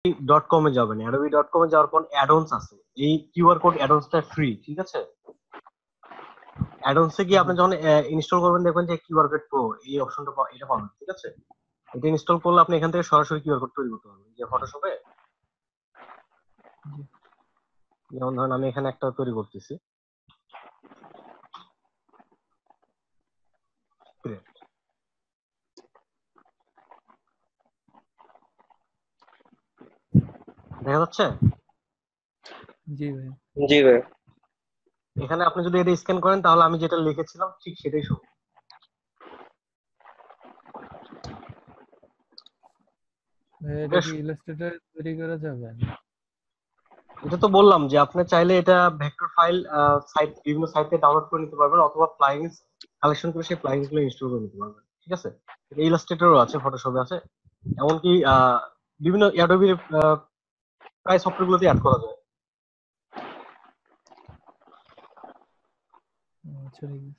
Dot কমে যাবেন, adobe.com এ যাওয়ার পর অ্যাডন্স আছে, এই কিউআর কোড অ্যাডন্সটা ফ্রি, ঠিক আছে? অ্যাডন্সে গিয়ে আপনি যখন ইনস্টল করবেন দেখবেন যে কিউআর কোড প্রো এই অপশনটা এটা পাবেন, ঠিক আছে? এটা ইনস্টল করলে আপনি এখান থেকে সরাসরি কিউআর কোড তৈরি করতে পারবেন, যে ফটোশপে যেমন ধরেন আমি এখানে একটা তৈরি করতেছি। দেখা যাচ্ছে? জি ভাই। জি ভাই। এখানে আপনি যদি এটা স্ক্যান করেন তাহলে আমি যেটা লিখেছিলাম ঠিক সেটাই শো। এটা কি ইলাস্ট্রেটর তৈরি করা যাবে? এটা তো বললাম যে আপনি চাইলে এটা ভেক্টর ফাইল সাইট বিভিন্ন সাইট থেকে ডাউনলোড করে নিতে পারবেন, অথবা প্লাগইনস কালেকশন করে সেই প্লাগইনস গুলো ইনস্টল করে নিতে পারবেন, ঠিক আছে? এটা ইলাস্ট্রেটরও আছে, ফটোশপে আছে, এমনকি বিভিন্ন অ্যাডোবির প্রায় সফটওয়্যার গুলোতে অ্যাড করা যায়। আচ্ছা ঠিক আছে।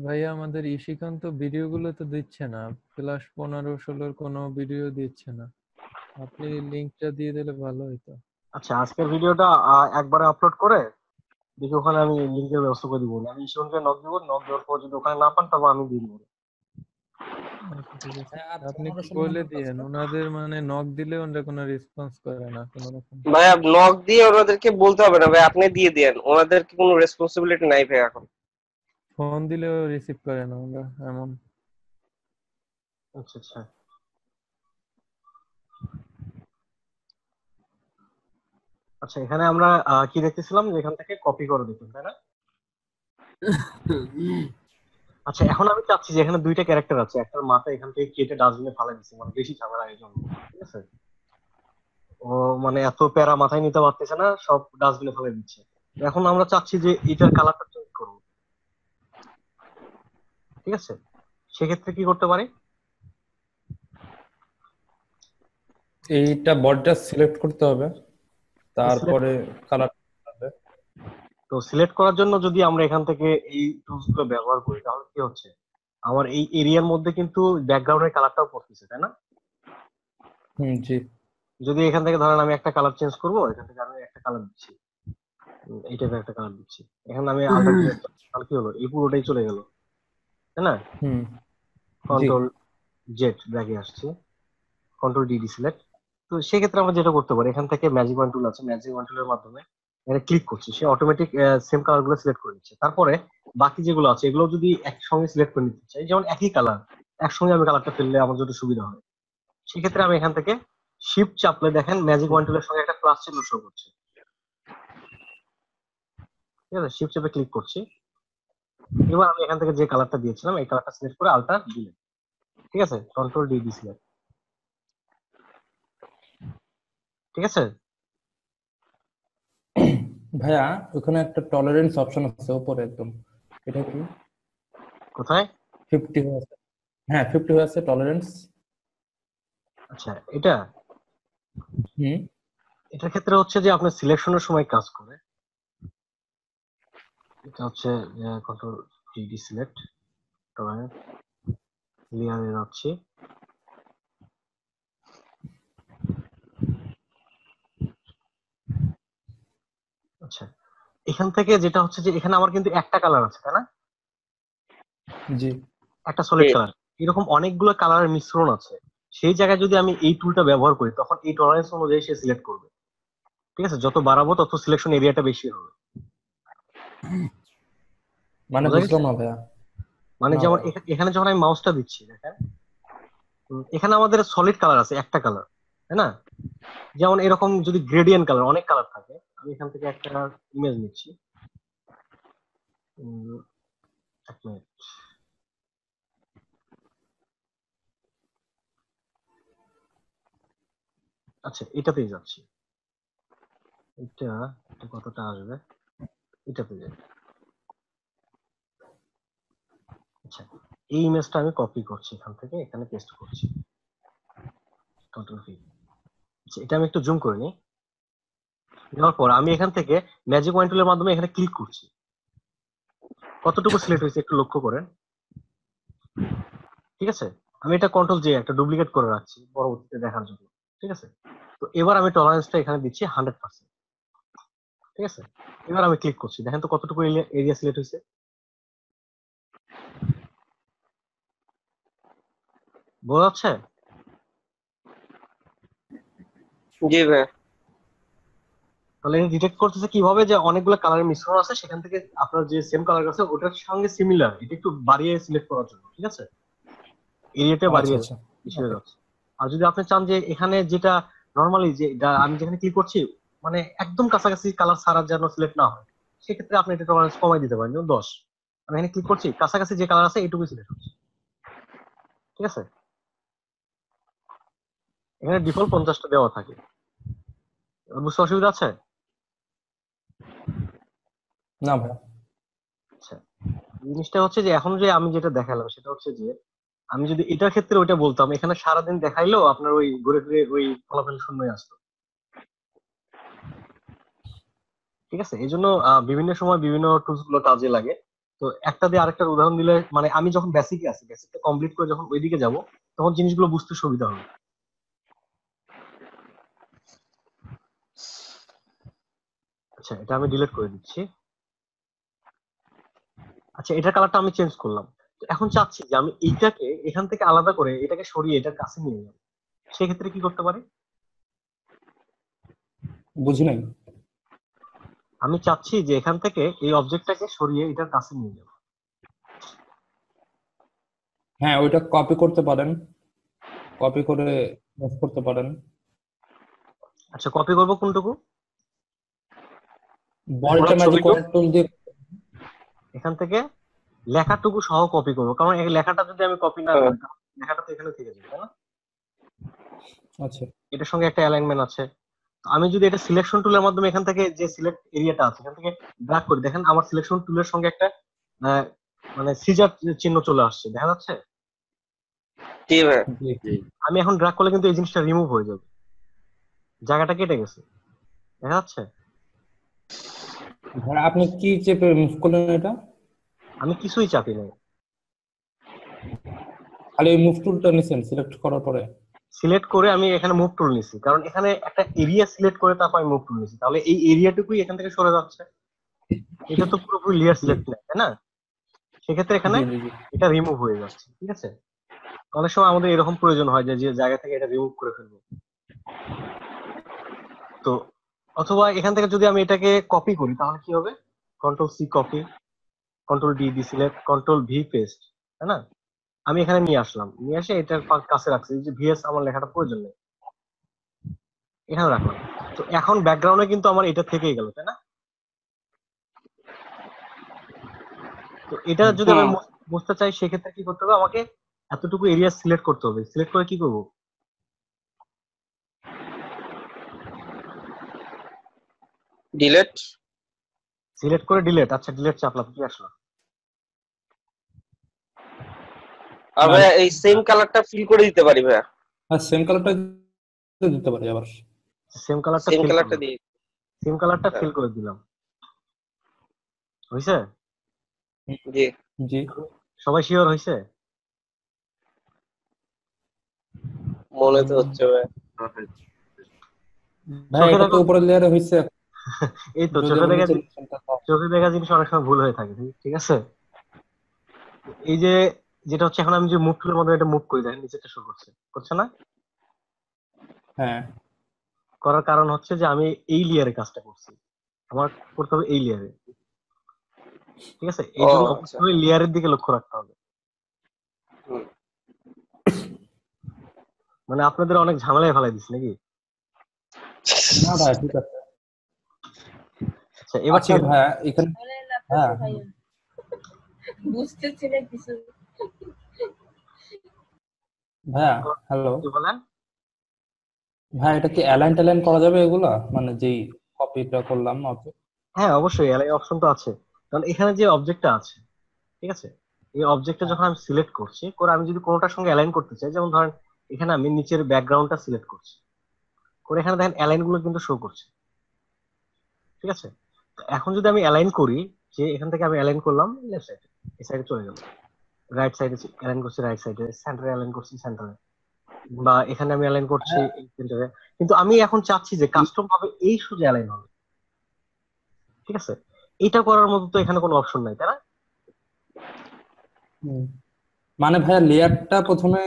ভাইয়া আমাদের ইশিকান তো ভিডিও গুলো তো দিচ্ছে না, ক্লাস 15-16 কোনো ভিডিও দিচ্ছে না, আপনি লিংকটা দিয়ে দিলে ভালো হতো। আচ্ছা, আজকের ভিডিওটা একবারে আপলোড করে দেখি ওখানে আমি লিংকের ব্যবস্থা করে দিব, আমি ঈশ্বরকে নক দিব, নক দেওয়ার পর যদি ওখানে না পান তবে আমি দিয়ে দিব। আচ্ছা ঠিক আছে, আপনি একটু বলে দিয়েন, ওনাদের মানে নক দিলে ওনারা কোনো রেসপন্স করে না কোনো রকম। ভাই নক দিয়ে ওনাদেরকে বলতে হবে না ভাই, আপনি দিয়ে দেন, ওনাদেরকে কোনো রেসপন্সিবিলিটি নাই ভাই এখন। ফোন দিলেও রিসিভ করে না ওরা এমন। আচ্ছা আচ্ছা, আচ্ছা এখানে আমরা কি দেখতেছিলাম যে এখান থেকে কপি করে দিতাম, তাই না? আচ্ছা এখন আমি চাচ্ছি যে এখানে দুইটা ক্যারেক্টার আছে, একটার মাথা এখান থেকে কেটে ডাস্টবিনে ফালাই দিচ্ছি, মানে বেশি ঝামেলা এই জন্য, ঠিক আছে? ও মানে এত প্যারা মাথায় নিতে পারতেছে না, সব ডাস্টবিনে ফেলে দিচ্ছে। এখন আমরা চাচ্ছি যে এটার কালারটা চেঞ্জ করবো, ঠিক আছে? সেক্ষেত্রে কি করতে পারি? এইটা বডিটা সিলেক্ট করতে হবে, তারপরে কালার হবে। তো সিলেক্ট করার জন্য যদি আমরা এখান থেকে এই টুলস গুলো ব্যবহার করি তাহলে কি হচ্ছে, আমার এই এরিয়ার মধ্যে কিন্তু ব্যাকগ্রাউন্ডের কালারটাও পড়তেছে, তাই না? জি। যদি এখান থেকে ধরেন আমি একটা কালার চেঞ্জ করবো, এখান থেকে আমি একটা কালার দিচ্ছি, এই টাইপের একটা কালার দিচ্ছি, এখানে আমি আলটারনেট, তাহলে কি হলো, এই পুরোটাই চলে গেল, তাই না? কন্ট্রোল জেড ব্র্যাকে আসছে, কন্ট্রোল ডি সিলেক্ট। তো সেক্ষেত্রে আমরা যেটা করতে পারি, এখান থেকে ম্যাজিক ওয়ান টুল আছে, ম্যাজিক ওয়ান টুলের মাধ্যমে এটা ক্লিক করছি, সে অটোমেটিক সেম কালার গুলো সিলেক্ট করে নিচ্ছে। তারপরে বাকি যেগুলো আছে এগুলো যদি একসঙ্গে সিলেক্ট করে নিতে চাই, যেমন একই কালার একসঙ্গে আমি কালারটা ফেললে আমার যদি সুবিধা হয়, সেক্ষেত্রে আমি এখান থেকে শিফট চাপলে দেখেন ম্যাজিক ওয়ান টুলের সঙ্গে একটা প্লাস চিহ্ন শো করছে, ঠিক আছে? শিফট চাপে ক্লিক করছি, এবার আমি এখান থেকে যে কালারটা দিয়েছিলাম এই কালারটা সিলেক্ট করে আলটা দিলে, ঠিক আছে? কন্ট্রোল ডি সিলেক্ট, ঠিক আছে? ভাইয়া ওখানে একটা টলারেন্স অপশন আছে উপরে একদম, এটা কি কোথায়? 50 আছে? হ্যাঁ 50 আছে টলারেন্স। আচ্ছা এটা, এটার ক্ষেত্রে হচ্ছে যে আপনার সিলেকশনের সময় কাজ করে, এটা হচ্ছে কন্ট্রোল ডি সিলেক্ট, টলারেন্স, লেয়ারে যাচ্ছি, আচ্ছা এখান থেকে যেটা হচ্ছে যে এখানে আমার কিন্তু একটা কালার আছে, তাই না? জি। একটা সলিড কালার, এরকম অনেকগুলো কালারের মিশ্রণ আছে, সেই জায়গায় যদি আমি এই টুলটা ব্যবহার করি তখন এই টলারেন্স অনুযায়ী সে সিলেক্ট করবে, ঠিক আছে? যত বাড়াবো তত সিলেকশন এরিয়াটা বেশি হবে। মানে বুঝলাম না ভাইয়া। মানে যেমন এখানে যখন আমি মাউসটা দিচ্ছি দেখেন, এখানে আমাদের সলিড কালার আছে একটা কালার, তাই না? যেমন এরকম যদি গ্রেডিয়েন্ট কালার অনেক কালার থাকে, আমি এখান থেকে একটা ইমেজ নিচ্ছি, এক মিনিট, আচ্ছা এটাতেই যাচ্ছি, এটা কতটা আসবে, এটাতে যাই। আচ্ছা এই ইমেজটা আমি কপি করছি, এখান থেকে এখানে পেস্ট করছি, কন্ট্রোল ভি। আচ্ছা এটা আমি একটু জুম করে নিই, নেওয়ার পর আমি এখান থেকে ম্যাজিক ওয়ান টুলের মাধ্যমে এখানে ক্লিক করছি, কতটুকু সিলেক্ট হয়েছে একটু লক্ষ্য করেন, ঠিক আছে, আমি এটা কন্ট্রোল জে একটা ডুপ্লিকেট করে রাখছি পরবর্তীতে দেখার জন্য। ঠিক আছে, তো এবার আমি টলারেন্সটা এখানে দিচ্ছি 100%। ঠিক আছে, এবার আমি ক্লিক করছি, দেখেন তো কতটুকু এরিয়া সিলেক্ট হয়েছে। বোঝা যাচ্ছে? জি ভাইয়া। তাহলে এটা ডিটেক্ট করতেছে কিভাবে, যে অনেকগুলো কালারের মিশ্রণ আছে, সেখান থেকে আপনার যে সেম কালার আছে ওটার সঙ্গে সিমিলার এটা একটু বাড়িয়ে সিলেক্ট করার জন্য। ঠিক আছে, এরিয়াটা আচ্ছা বাড়িয়ে আচ্ছা বেশি হয়ে ওকে। যাচ্ছে। আর যদি আপনি চান যে এখানে যেটা নর্মালি যে আমি যেখানে ক্লিক করছি মানে একদম কাছাকাছি কালার ছাড়া যেন সিলেক্ট না হয়, সেক্ষেত্রে আপনি এটা টলারেন্স কমাই দিতে পারেন, যেমন 10। আমি এখানে ক্লিক করছি, কাছাকাছি যে কালার আছে এইটুকুই সিলেক্ট হচ্ছে। ঠিক আছে, এখানে ডিফল্ট 50টা দেওয়া থাকে। বুঝতে অসুবিধা আছে? না ভাই। আচ্ছা, জিনিসটা হচ্ছে যে এখন যে আমি যেটা দেখালাম সেটা হচ্ছে যে আমি যদি এটার ক্ষেত্রে ওইটা বলতাম, এখানে সারাদিন দেখাইলেও আপনার ওই ঘুরে ফিরে ওই ফলাফল শূন্যই আসতো। ঠিক আছে, এই জন্য বিভিন্ন সময় বিভিন্ন টুলস গুলো কাজে লাগে। তো একটা দিয়ে আরেকটার উদাহরণ দিলে মানে আমি যখন বেসিকে আছি, বেসিকটা কমপ্লিট করে যখন ওইদিকে যাব তখন জিনিসগুলো বুঝতে সুবিধা হবে। আচ্ছা, এটা আমি ডিলিট করে দিচ্ছি। আচ্ছা, এটার কালারটা আমি চেঞ্জ করলাম। তো এখন চাচ্ছি যে আমি এইটাকে এখান থেকে আলাদা করে এটাকে সরিয়ে এটার কাছে নিয়ে যাব, সেক্ষেত্রে কি করতে পারি? বুঝি নাই। আমি চাচ্ছি যে এখান থেকে এই অবজেক্টটাকে সরিয়ে এটার কাছে নিয়ে যাব। হ্যাঁ, ওইটা কপি করতে পারেন, কপি করে মুভ করতে পারেন। আচ্ছা, কপি করবো কোনটুকু? পুরো বডিটা ম্যাজিক ছবিটুকু কন্ট্রোল দিয়ে। এখান থেকে লেখাটুকু সহ কপি করবো, কারণ এই লেখাটা যদি আমি কপি না হ্যাঁ, করি তাহলে লেখাটা তো এখানে থেকে যাবে, তাই না? আচ্ছা এটার সঙ্গে একটা অ্যালাইনমেন্ট আছে। তো আমি যদি এটা সিলেকশন টুলের মাধ্যমে এখান থেকে যে সিলেক্ট এরিয়াটা আছে এখান থেকে ড্র্যাগ করি, দেখেন আমার সিলেকশন টুলের সঙ্গে একটা আহ, মানে সিজার চিহ্ন চলে আসছে, দেখা যাচ্ছে? জি ভাইয়া। জি। আমি এখন ড্র্যাগ করলে কিন্তু এই জিনিসটা রিমুভ হয়ে যাবে, জায়গাটা কেটে গেছে, দেখা যাচ্ছে? ভাই আপনি কি চেপে মুভ করলেন এটা? আমি কিছুই চাপি নাই, খালি ওই মুভ টুলটা নিছেন সিলেক্ট করার পরে? সিলেক্ট করে আমি এখানে মুভ টুল নিছি, কারণ এখানে একটা এরিয়া সিলেক্ট করে তারপর আমি মুভ টুল নিছি, তাহলে এই এরিয়াটুকুই এখান থেকে সরে যাচ্ছে। এটা তো পুরোপুরি লেয়ার জি সিলেক্ট নেই, তাই না? সেক্ষেত্রে এখানে জি জি জি। এটা রিমুভ হয়ে যাচ্ছে। ঠিক আছে, অনেক সময় আমাদের এরকম প্রয়োজন হয় যে যে জায়গা থেকে এটা রিমুভ করে ফেলবো। তো অথবা এখান থেকে যদি আমি এটাকে কপি করি তাহলে কি হবে? Control C copy, control D select, control V paste, তাই না? আমি এখানে নিয়ে আসলাম, নিয়ে এসে এটার কাছে রাখছি, এই যে ভিএস আমার লেখাটা প্রয়োজন নেই, এখানে রাখলাম। তো এখন ব্যাকগ্রাউন্ডে কিন্তু আমার এটা থেকেই গেল, তাই না? তো এটা যদি আমি হুম। বুঝতে চাই সেক্ষেত্রে কি করতে হবে? আমাকে এতটুকু এরিয়া সিলেক্ট করতে হবে, সিলেক্ট করে কি করব? ডিলেট। সিলেক্ট করে ডিলেট। আচ্ছা, ডিলেট চাপলাম, কি আসলো? আর না, ভাইয়া এই সেম কালারটা ফিল করে দিতে পারি ভাইয়া। সেম কালারটা দিতে পারি আবার। সেম কালারটা সেম ফিল কালারটা করলাম, দিয়ে। সেম কালারটা হ্যাঁ, ফিল করে দিলাম, হয়েছে? জি। জি সবাই শিওর হয়েছে? মনে তো হচ্ছে ভাইয়া। ভাই, চোখে এটা তো দেখো, উপরের লেয়ারে হইছে। এই তো যদি চোখে আবার দেখা নিচের অপশনটা দাও। চোখে দেখা জিনিস অনেক সময় ভুল হয়ে থাকে, ঠিক আছে? এই যে যেটা হচ্ছে এখন আমি যে মুভ টুলের মধ্যে এটা মুভ করি, দেখেন নিচেটা শো করছে, করছে না? হ্যাঁ করার কারণ হচ্ছে যে আমি এই লেয়ারে কাজটা করছি, আমার করতে হবে এই লেয়ারে। ঠিক আছে, এই ও জন্য আচ্ছা। অবশ্যই লেয়ারের দিকে লক্ষ্য রাখতে হবে। হুম। মানে আপনাদের অনেক ঝামেলায় ফেলাই দিচ্ছি নাকি? না ভাই, ঠিক আছে। আচ্ছা, এবার আচ্ছা ঠিক আছে? ভাইয়া এখানে, হ্যাঁ বুঝতেছি না কিছু। ভাইয়া, হ্যালো কি বলেন? ভাই, এটা কি অ্যালাইন ট্যালাইন করা যাবে এগুলা, মানে যেই কপিটা করলাম ওকে? হ্যাঁ, অবশ্যই এলাই অপশন তো আছে, কারণ এখানে যে অবজেক্টটা আছে, ঠিক আছে, এই অবজেক্টটা হ্যাঁ যখন আমি সিলেক্ট করছি করে আমি যদি কোনোটার সঙ্গে অ্যালাইন করতে চাই, যেমন ধরেন এখানে আমি নিচের ব্যাকগ্রাউন্ডটা সিলেক্ট করছি করে এখানে দেখেন অ্যালাইন গুলো কিন্তু শো করছে। ঠিক আছে, তো এখন যদি আমি অ্যালাইন করি, যে এখান থেকে আমি অ্যালাইন করলাম লেফট সাইডে, এই সাইডে চলে গেল, রাইট সাইডে অ্যালাইন করছি, রাইট সাইডে সেন্টারে অ্যালাইন করছি, সেন্টারে, বা এখানে আমি অ্যালাইন করছি এই সেন্টারে। কিন্তু আমি এখন চাচ্ছি যে কাস্টম ভাবে এই সোজা অ্যালাইন হবে, ঠিক আছে? এটা করার মতো তো এখানে কোনো অপশন নাই, তাই না? মানে ভাইয়া লেয়ারটা প্রথমে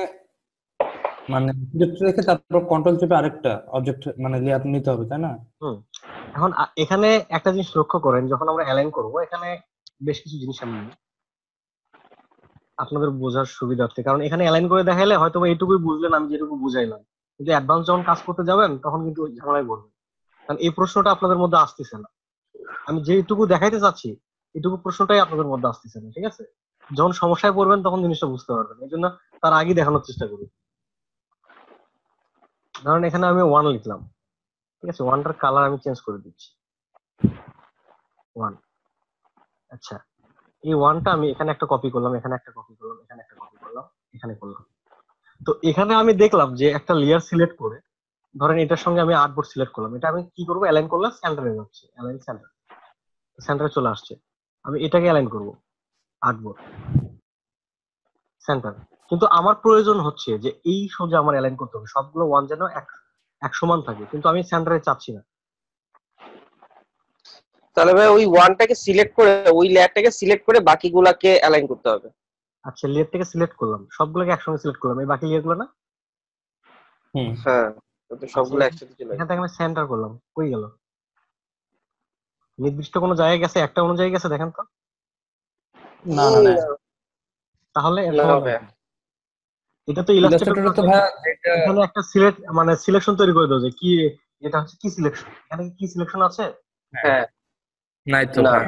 মানে সিলেক্ট রেখে তারপর কন্ট্রোল চেপে আরেকটা অবজেক্ট মানে লেয়ার নিতে হবে, তাই না? এখন এখানে একটা জিনিস লক্ষ্য করেন, যখন আমরা অ্যালাইন করব এখানে বেশ কিছু জিনিস আমি নিই আপনাদের বোঝার সুবিধার্থে, কারণ এখানে অ্যালাইন করে দেখাইলে হয়তো এইটুকুই বুঝলেন আমি যেটুকু বুঝাইলাম, কিন্তু অ্যাডভান্স যখন কাজ করতে যাবেন তখন কিন্তু ঝামেলায় পড়বেন, কারণ এই প্রশ্নটা আপনাদের মধ্যে আসতেছে না। আমি যেটুকু দেখাইতে চাচ্ছি এটুকু প্রশ্নটাই আপনাদের মধ্যে আসতেছে না, ঠিক আছে? যখন সমস্যায় পড়বেন তখন জিনিসটা বুঝতে পারবেন, এই জন্য তার আগে দেখানোর চেষ্টা করি। ধরেন এখানে আমি 1 লিখলাম, ঠিক আছে? 1টার কালার আমি চেঞ্জ করে দিচ্ছি 1। আচ্ছা, এই 1টা আমি এখানে একটা কপি করলাম, এখানে একটা কপি করলাম, এখানে একটা কপি করলাম, এখানে করলাম। তো এখানে আমি দেখলাম যে একটা লেয়ার সিলেক্ট করে, ধরেন এটার সঙ্গে আমি আর্টবোর্ড সিলেক্ট করলাম, এটা আমি কি করবো, অ্যালাইন করলে সেন্টারে যাচ্ছে, অ্যালাইন সেন্টার, সেন্টারে চলে আসছে। আমি এটাকে অ্যালাইন করব, আর্টবোর্ড সেন্টার। কিন্তু আমার প্রয়োজন হচ্ছে যে এই সোজা আমার অ্যালাইন করতে হবে, সবগুলো 1 যেন এক সমান থাকে, কিন্তু আমি সেন্টারে চাচ্ছি না। তাহলে ভাই ওই ওয়ানটাকে সিলেক্ট করে, ওই লেয়ারটাকে সিলেক্ট করে বাকিগুলাকে অ্যালাইন করতে হবে। আচ্ছা, লেয়ার থেকে সিলেক্ট করলাম, সবগুলোকে একসঙ্গে সিলেক্ট করলাম, এই বাকি লেয়ার গুলো না। হ্যাঁ, তো আচ্ছা, সবগুলো একসাথে চলে এখান আসবে। থেকে আমি সেন্টার করলাম, কই গেল? নির্দিষ্ট কোনো জায়গায় গেছে, একটা অনুযায়ী গেছে, দেখেন তো। না না না, তাহলে এর না সমাধান ভাই, কি? এটা তো ইলাস্ট্রেটর, ইলাস্ট্রেটরে তো ভাইয়া যেটা এখানে একটা সিলেক্ট মানে সিলেকশন তৈরি করে দাও যে কি, এটা হচ্ছে কি সিলেকশন, এখানে কি সিলেকশন আছে? হ্যাঁ, নাই তো না। ভাই।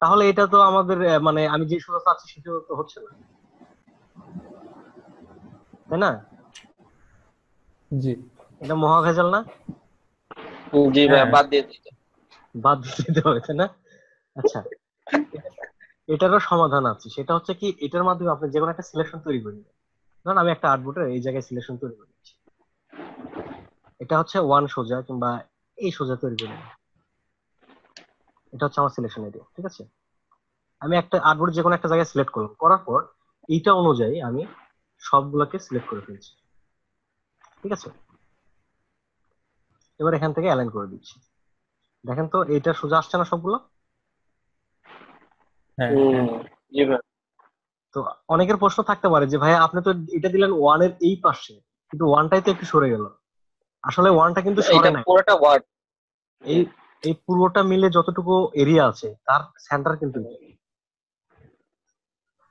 তাহলে এটা তো আমাদের মানে আমি যে সোজা চাচ্ছি সেটা তো হচ্ছে না, তাই না? জি এটা মহা ভেজাল না? জি ভাই, হ্যাঁ বাদ দিয়ে দিতে। বাদ দিয়ে দিতে হবে, তাই না? আচ্ছা, এটারও সমাধান আছে, সেটা হচ্ছে কি, এটার মাধ্যমে আপনি যে কোনো একটা সিলেকশন তৈরি করে নেবেন। ধরুন আমি একটা আর্টবোর্ডের এই জায়গায় সিলেকশন তৈরি করে নিচ্ছি, এটা হচ্ছে 1 সোজা কিংবা এই সোজা তৈরি করে নেবেন, এটা হচ্ছে আমার সিলেকশন এরিয়া, ঠিক আছে? আমি একটা আর্টবোর্ড যে কোনো একটা জায়গায় সিলেক্ট করলাম, করার পর এইটা অনুযায়ী আমি সবগুলোকে সিলেক্ট করে ফেলছি, ঠিক আছে? এবার এখান থেকে অ্যালাইন করে দিচ্ছি, দেখেন তো এইটা সোজা আসছে না সবগুলো? হ্যাঁ জি ভাই, তো অনেকের প্রশ্ন থাকতে পারে যে ভাই আপনি তো এটা দিলেন 1 এর এই পাশে, কিন্তু 1টাই তো একটু সরে গেল। আসলে 1টা কিন্তু সরে এটা নাই, পুরোটা ওয়ার্ড। এই এই পুরোটা মিলে যতটুকু এরিয়া আছে তার সেন্টার কিন্তু এটা।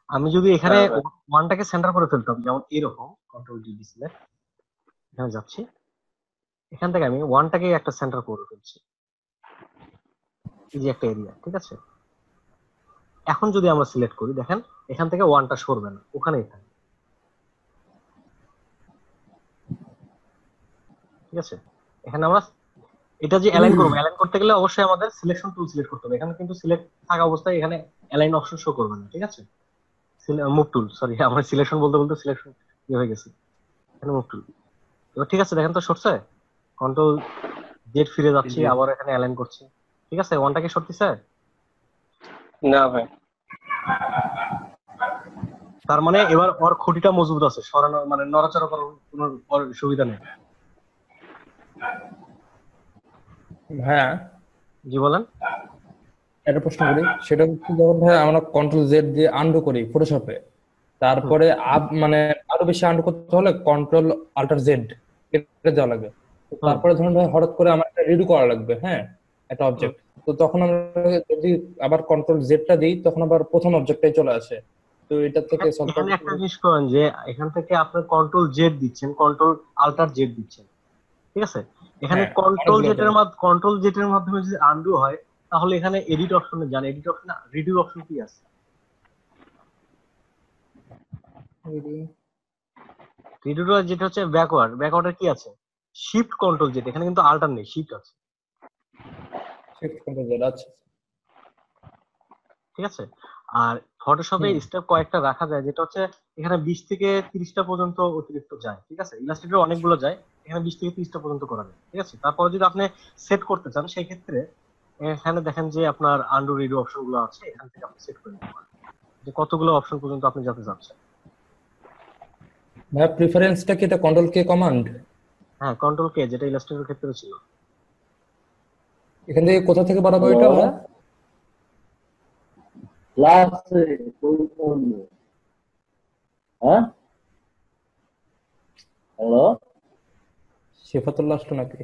আমি যদি এখানে হ্যাঁ ভাই, 1টাকে সেন্টার করে ফেলতাম, যেমন এরকম কন্ট্রোল ডি ডিসপ্লে, এখানে যাচ্ছি, এখান থেকে আমি 1টাকে একটা সেন্টার করে ফেলছি, এই যে একটা এরিয়া, ঠিক আছে? এখন যদি আমরা সিলেক্ট করি, দেখেন এখান থেকে 1টা সরবে না, ওখানেই থাকবে, ঠিক আছে? এখানে আমরা এটা যে অ্যালাইন করবো, অ্যালাইন করতে গেলে অবশ্যই আমাদের সিলেকশন টুল সিলেক্ট করতে হবে, এখানে কিন্তু সিলেক্ট থাকা অবস্থায় এখানে অ্যালাইন অপশন শো করবে না, ঠিক আছে? মুভ টুল, সরি, আমার সিলেকশন বলতে বলতে সিলেকশন হয়ে গেছে, এখানে মুভ টুল। এবার ঠিক আছে, দেখেন তো সরছে, কন্ট্রোল জেড ফিরে যাচ্ছি, জি আবার এখানে অ্যালাইন করছি, ঠিক আছে? 1টাকে সরতেছে। না ভাই, তার মানে এবার ওর খুঁটিটা মজবুত আছে, সরানো মানে নড়াচড়া করার কোনো ওর সুবিধা নেই। হ্যাঁ, জি বলেন। একটা প্রশ্ন করি, সেটা হচ্ছে যখন ভাই আমরা কন্ট্রোল জেড দিয়ে আন্ডু করি ফটোশপে, হুম, তারপরে মানে আরো বেশি আন্ডু করতে হলে কন্ট্রোল আল্টার জেড কেটে দেওয়া লাগে। তো হুম, তারপরে ধরুন ভাই হঠাৎ করে আমার একটা রিডু করা লাগবে, হ্যাঁ, একটা হুম। অবজেক্ট। তো তখন আমরা যদি আবার কন্ট্রোল জেডটা দিই তখন আবার প্রথম অবজেক্টটাই চলে আসে। তো এটা থেকে সলভ এখানে করার একটা জিনিস করেন যে এখান থেকে আপনি কন্ট্রোল জেড দিচ্ছেন, কন্ট্রোল আল্টার জেড দিচ্ছেন, ঠিক আছে? এখানে হ্যাঁ অনেকগুলো যায়। কন্ট্রোল জেড এর মাধ্যমে যদি আনডু হয়, তাহলে এখানে এডিট অপশনে যান, এডিট অপশনে রিডিউ অপশন কি আছে? রিডিউ যেটা হচ্ছে ব্যাকওয়ার্ডের কি আছে? শিফট কন্ট্রোল জেড, এখানে কিন্তু আল্টার নেই, শিফট আছে, শিফট কন্ট্রোল জেড, আচ্ছা। ঠিক আছে? আর ফটোশপে হুম স্টেপ কয়েকটা রাখা যায়, যেটা হচ্ছে এখানে 20 থেকে 30টা পর্যন্ত অতিরিক্ত যায়, ঠিক আছে? ইলাস্ট্রেটর অনেকগুলো যায়, এখানে 20 থেকে 30টা পর্যন্ত করা যায়, ঠিক আছে? তারপরে যদি আপনি সেট করতে চান সেই ক্ষেত্রে এখানে দেখেন যে আপনার আন্ডু রিডু অপশন গুলো আছে, এখান থেকে আপনি সেট করে নিতে পারেন। যে কতগুলো অপশন পর্যন্ত আপনি যেতে চাচ্ছেন। ভাইয়া প্রিফারেন্সটা কি এটা কন্ট্রোল কে কমান্ড? হ্যাঁ, কন্ট্রোল কে, যেটা ইলাস্ট্রেটর ক্ষেত্রে ছিল। এখান থেকে কোথা থেকে বাড়াবো এটা ভাইয়া? ক্লাসে হ্যাঁ, হ্যালো, সিফাতুল্লাহ আসলো নাকি?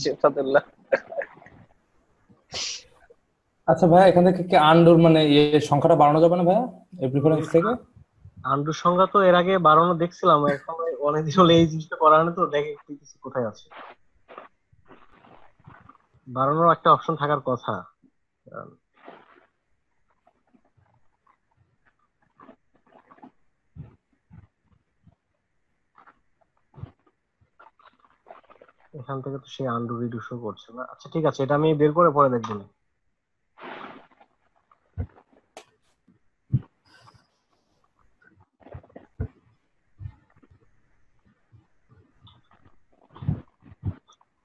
সিফাতুল্লাহ। আচ্ছা ভাইয়া এখান থেকে কি আন্ডুর মানে সংখ্যাটা বাড়ানো যাবে না ভাইয়া এই প্রিফারেন্স থেকে? আন্ডু সংখ্যা তো এর আগে বাড়ানো দেখছিলাম, এখন অনেকদিন হলে এই জিনিসটা করা হয় না, তো দেখে দেখতেছি কোথায় আছে। বাড়ানোর একটা অপশন থাকার কথা। এখান থেকে তো সেই আন্ডু রিডু শো করছে না। আচ্ছা ঠিক আছে, এটা আমি বের করে পরে দেখবো না।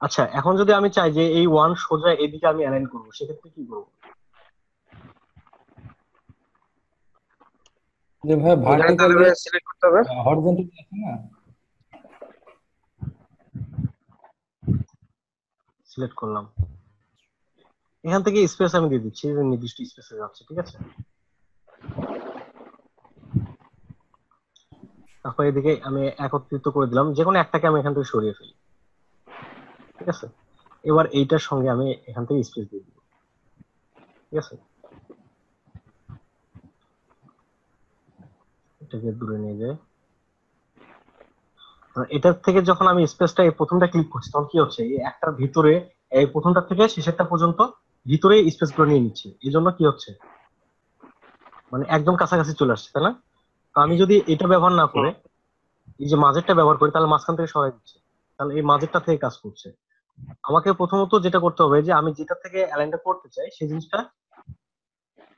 আচ্ছা, এখন যদি আমি চাই যে এই ওয়ান সোজা এদিকে আমি অ্যালাইন করবো, সেক্ষেত্রে কি করবো? যে ভাইয়া এখানে ভার্টিক্যালি তাহলে সিলেক্ট করতে হবে। হরিজন্টালি আছে না? সিলেক্ট করলাম, এখান থেকে স্পেস আমি দিয়ে দিচ্ছি, যে নির্দিষ্ট স্পেসে যাচ্ছে, ঠিক আছে। তারপর এদিকে আমি একত্রিত করে দিলাম, যে কোনো একটাকে আমি এখান থেকে সরিয়ে ফেলি, ঠিক আছে। এবার এইটার সঙ্গে আমি এখান থেকে স্পেস দিয়ে দিব, ঠিক আছে। এটাকে দূরে নিয়ে যাই। এটার থেকে যখন আমি স্পেসটা এই প্রথমটা ক্লিক করছি, তখন কি হচ্ছে, এই একটার ভিতরে, এই প্রথমটা থেকে শেষেরটা পর্যন্ত ভিতরে স্পেস গুলো নিয়ে নিচ্ছে। এই জন্য কি হচ্ছে, মানে একদম কাছাকাছি চলে আসছে, তাই না? তো আমি যদি এটা ব্যবহার না করে এই যে মাঝেরটা ব্যবহার করি, তাহলে মাঝখান থেকে সরাই দিচ্ছে, তাহলে এই মাঝেরটা থেকে কাজ করছে। আমাকে প্রথমত যেটা করতে হবে, যে আমি যেটা থেকে অ্যালাইনটা করতে চাই সেই জিনিসটা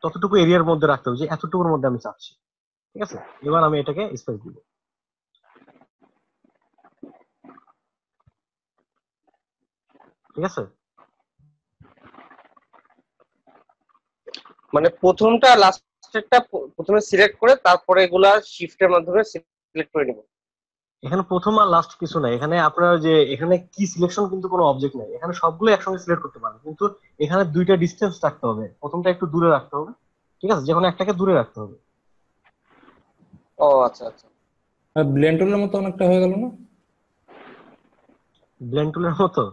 ততটুকু এরিয়ার মধ্যে রাখতে হবে, যে এতটুকুর মধ্যে আমি চাচ্ছি, ঠিক আছে। এবার আমি এটাকে স্পেস দিব, ঠিক আছে। মানে প্রথমটা লাস্টেরটা প্রথমে সিলেক্ট করে তারপরে এগুলা শিফটের মাধ্যমে সিলেক্ট করে নিব। এখানে প্রথম আর লাস্ট কিছু নাই, এখানে আপনার যে এখানে কি সিলেকশন কিন্তু কোনো অবজেক্ট নাই, এখানে সবগুলো একসঙ্গে সিলেক্ট করতে পারেন, কিন্তু এখানে দুইটা ডিস্টেন্স রাখতে হবে, প্রথমটা একটু দূরে রাখতে হবে, ঠিক আছে, যে কোনো একটাকে দূরে রাখতে হবে। ও আচ্ছা আচ্ছা। ব্লেন্ড টুলের মতো অনেকটা হয়ে গেল না? ব্লেন্ড টুলের মতো?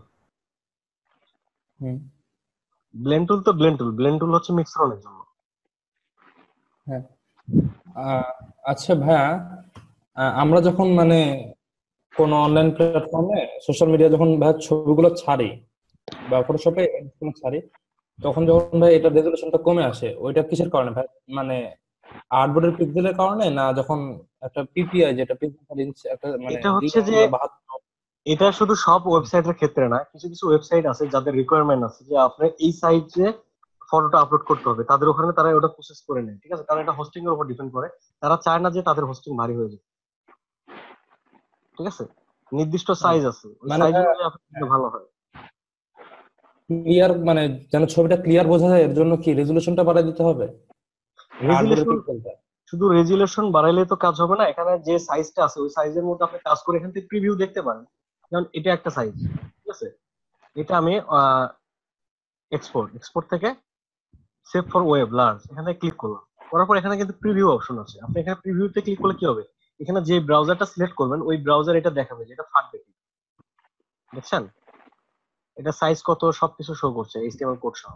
হুম, ব্লেন্ড টুল তো ব্লেন্ড টুল হচ্ছে মিক্সরনের জন্য। হ্যাঁ। আচ্ছা ভাইয়া আমরা যখন মানে কোন অনলাইন প্ল্যাটফর্মে সোশ্যাল মিডিয়া যখন ভাইয়া ছবিগুলো ছাড়ি বা ফটোশপে ছাড়ি, তখন যখন ভাই এটা রেজলিউশনটা কমে আসে, ওইটা কিসের কারণে ভাই? মানে আর্টবোর্ডের পিক্সেলের কারণে, না যখন একটা পিপিআই যেটা পিক্সেল ইঞ্চ একটা মানে এটা হচ্ছে যে 272? এটা শুধু সব ওয়েবসাইটের ক্ষেত্রে না, কিছু কিছু ওয়েবসাইট আছে যাদের রিকোয়ারমেন্ট আছে যে আপনার এই সাইজে ফটোটা আপলোড করতে হবে, তাদের ওখানে তারা ওটা প্রসেস করে নেয়, ঠিক আছে, কারণ এটা হোস্টিং এর উপর ডিপেন্ড করে। তারা চায় না যে তাদের হোস্টিং ভারী হয়ে যায়, ঠিক আছে। নির্দিষ্ট সাইজ আছে, ওই মানে সাইজ ভাইয়া অনুযায়ী আপনি দিলে ভালো হয়। ক্লিয়ার মানে যেন ছবিটা ক্লিয়ার বোঝা যায়, এর জন্য কি রেজলিউশনটা বাড়ায় দিতে হবে আর্টবোর্ডের রেজুলেশন, পিক্সেলটা? শুধু রেজুলেশন বাড়াইলে তো কাজ হবে না, এখানে যে সাইজটা আছে ওই সাইজের মধ্যে আপনি কাজ করে এখান থেকে প্রিভিউ দেখতে পারেন। যেমন এটা একটা সাইজ, ঠিক আছে, এটা আমি এক্সপোর্ট থেকে সেভ ফর ওয়েব লার্জ এখানে ক্লিক করলাম, করার পর এখানে কিন্তু প্রিভিউ অপশন আছে। আপনি এখানে প্রিভিউতে ক্লিক করলে কি হবে, এখানে যে ব্রাউজারটা সিলেক্ট করবেন ওই ব্রাউজার এটা দেখাবে যে এটা ফাটবে কি, দেখছেন, এটা সাইজ কত সবকিছু শো করছে এইচটিএমএল কোড সহ।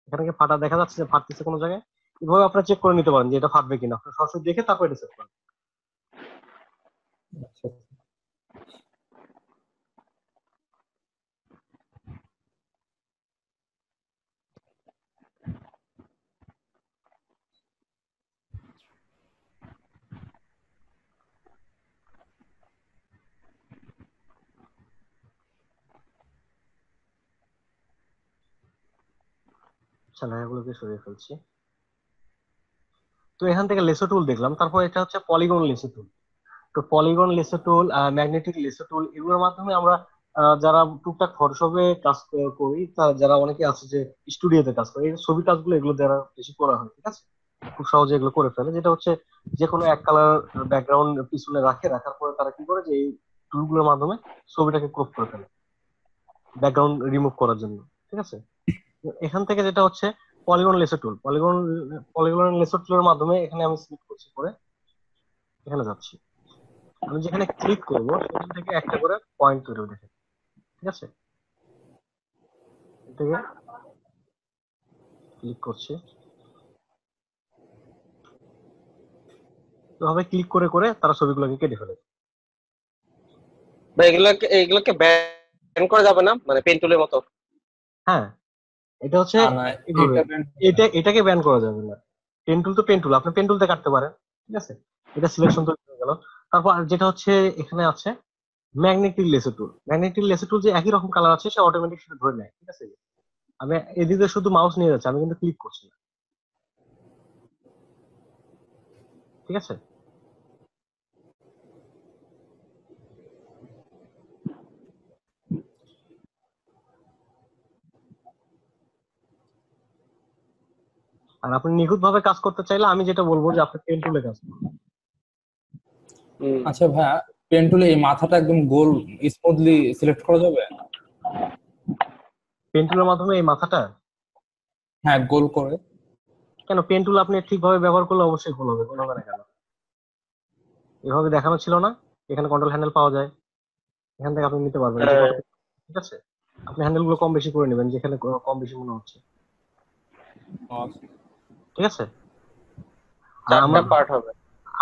এখানে কি ফাটা দেখা যাচ্ছে, যে ফাটতেছে কোনো জায়গায়? এভাবে আপনারা চেক করে নিতে পারেন যে এটা ফাটবে কিনা, আপনারা সরাসরি দেখে তারপর এটা সেভ করেন। আচ্ছা, আচ্ছা, লেখাগুলোকে সরিয়ে ফেলছি। তো এখান থেকে লেসো টুল দেখলাম, তারপর এটা হচ্ছে পলিগন লেসো টুল। তো পলিগন লেসো টুল, ম্যাগনেটিক লেসো টুল, এগুলোর মাধ্যমে আমরা যারা টুকটাক ফটোশপে কাজ করি, যারা অনেকে আছে যে স্টুডিওতে কাজ করে, এই ছবি কাজগুলো এগুলো দ্বারা বেশি করা হয়, ঠিক আছে। খুব সহজে এগুলো করে ফেলে, যেটা হচ্ছে যে কোনো এক কালার ব্যাকগ্রাউন্ড পিছনে রাখার পরে তারা কি করে যে এই টুলগুলোর মাধ্যমে ছবিটাকে ক্রপ করে ফেলে ব্যাকগ্রাউন্ড রিমুভ করার জন্য, ঠিক আছে। এখান থেকে যেটা হচ্ছে পলিগন লেসার টুল, পলিগন লেসার টুলের মাধ্যমে এখানে আমি সিলেক্ট করছি, করে এখানে যাচ্ছি। আমি যেখানে ক্লিক করব সেখান থেকে একটা করে পয়েন্ট তৈরি হবে, দেখেন, ঠিক আছে। থেকে ক্লিক করছি, এভাবে ক্লিক করে করে তারা ছবিগুলোকে কেটে ফেলে। ভাই এগুলোকে ব্যান করা যাবে না, মানে পেন টুলের মতো? হ্যাঁ, এটা হচ্ছে না না, এভাবে, এটা ban হবে না। এটাকে ব্যান করা যাবে না। পেন টুল তো পেন টুল, আপনি পেন টুলতে কাটতে পারেন, ঠিক আছে। এটা সিলেকশন তো হয়ে গেল। তারপর আর যেটা হচ্ছে এখানে আছে ম্যাগনেটিক লেসার টুল। ম্যাগনেটিক লেসার টুল যে একই রকম কালার আছে সে অটোমেটিক সেটা ধরে নেয়, ঠিক আছে। আমি এদিকে শুধু মাউস নিয়ে যাচ্ছি, আমি কিন্তু ক্লিক করছি না, ঠিক আছে। আর আপনি নিখুঁত ভাবে কাজ করতে চাইলে আমি যেটা বলবো যে আপনি পেন টুলে কাজ করুন। আচ্ছা ভাইয়া, পেন টুলে এই মাথাটা একদম গোল স্মুথলি সিলেক্ট করা যাবে? পেন টুলের মাধ্যমে এই মাথাটা হ্যাঁ, গোল করে। কেন, পেন টুল আপনি ঠিকভাবে ব্যবহার করলে অবশ্যই গোল হবে, গোল হবে না কেন? এভাবে দেখানো ছিল না, এখানে কন্ট্রোল হ্যান্ডেল পাওয়া যায়, এখান থেকে আপনি নিতে পারবেন যে কত, ঠিক আছে। আপনি হ্যান্ডেল গুলো কম বেশি করে নেবেন যেখানে কম বেশি মনে হচ্ছে, ঠিক আছে। আর চারটা আমরা পার্ট হবে।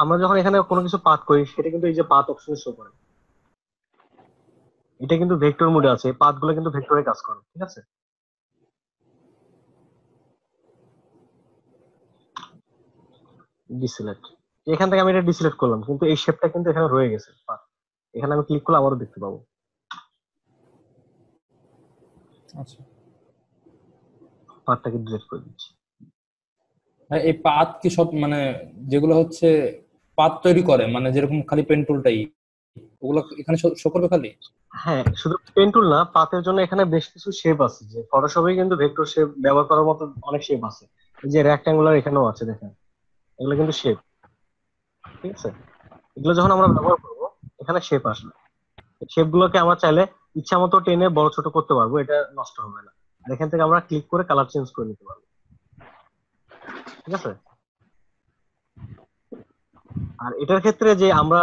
আমরা যখন এখানে কোনো কিছু পাথ করি সেটা কিন্তু এই যে পাথ অপশন শো করে, এটা কিন্তু ভেক্টর মোডে আছে, এই পাথ গুলো কিন্তু ভেক্টরে কাজ করে, ঠিক আছে। ডিসিলেক্ট, এখান থেকে আমি এটা ডিসিলেক্ট করলাম, কিন্তু এই শেপটা কিন্তু এখানে রয়ে গেছে path। এখানে আমি ক্লিক করলে আবারও দেখতে পাবো। আচ্ছা পাথটাকে ডিলিট করে দিচ্ছি। ভাই, এই পাত কি সব মানে যেগুলো হচ্ছে পাত তৈরি করে, মানে যেরকম খালি পেন টুলটাই ওগুলো এখানে শো করবে খালি? হ্যাঁ, শুধু পেন টুল না, পাথের জন্য এখানে বেশ কিছু শেপ আছে, যে ফটোশপে কিন্তু ভেক্টর শেপ ব্যবহার করার মতো অনেক শেপ আছে। এই যে রেক্ট্যাঙ্গুলার এখানেও আছে, দেখেন, এগুলো কিন্তু শেপ, ঠিক আছে। এগুলো যখন আমরা ব্যবহার করবো এখানে শেপ আসবে, শেপ গুলোকে আমরা চাইলে ইচ্ছা মতো টেনে বড় ছোট করতে পারবো, এটা নষ্ট হবে না। আর এখান থেকে আমরা ক্লিক করে কালার চেঞ্জ করে নিতে পারবো, ঠিক আছে। আর এটার ক্ষেত্রে যে আমরা